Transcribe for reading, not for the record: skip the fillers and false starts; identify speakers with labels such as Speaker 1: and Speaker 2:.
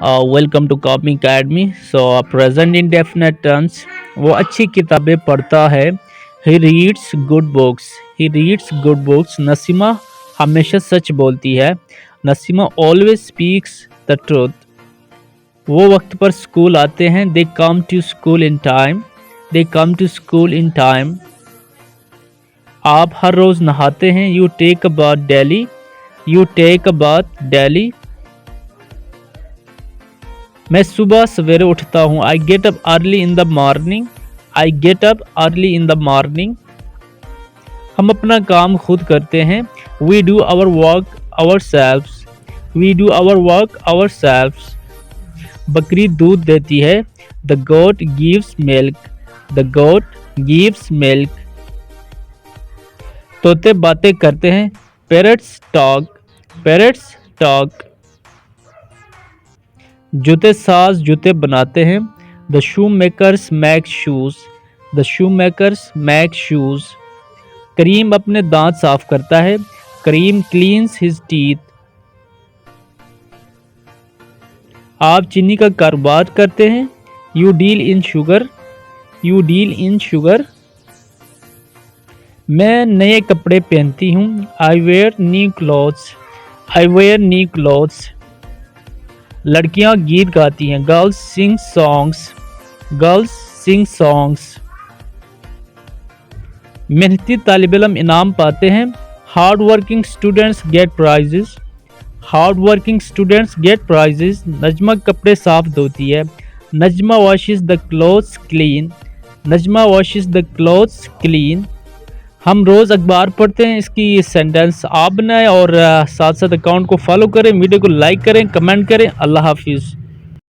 Speaker 1: Welcome to Copy Academy. Present indefinite tense. वो अच्छी किताबें पढ़ता है। He reads good books. He reads good books. Naseema हमेशा सच बोलती है। Naseema always speaks the truth. वो वक्त पर स्कूल आते हैं। They come to school in time. They come to school in time. आप हर रोज नहाते हैं। You take a bath daily. You take a bath daily. मैं सुबह सवेरे उठता हूँ। I get up early in the morning. I get up early in the morning. हम अपना काम खुद करते हैं। We do our work ourselves. We do our work ourselves. बकरी दूध देती है। The goat gives milk. The goat gives milk. तोते बातें करते हैं। Parrots talk. Parrots talk. जूते साज जूते बनाते हैं। The shoe makers make shoes. The shoe makers make shoes. Karim अपने दांत साफ करता है। Karim cleans his teeth. आप चीनी का कारोबार करते हैं। You deal in sugar. You deal in sugar. मैं नए कपड़े पहनती हूँ। I wear new clothes. I wear new clothes. लड़कियां गीत गाती हैं। Girls sing songs. Girls sing songs. मेहनती तालिब इल्म इनाम पाते हैं। Hard working students get prizes. Hard working students get prizes. Najma कपड़े साफ धोती है। Najma washes the clothes clean. Najma washes the clothes clean. हम रोज़ अखबार पढ़ते हैं। इसकी सेंटेंस आप बनाएं और साथ साथ अकाउंट को फॉलो करें। वीडियो को लाइक करें, कमेंट करें। अल्लाह हाफिज़।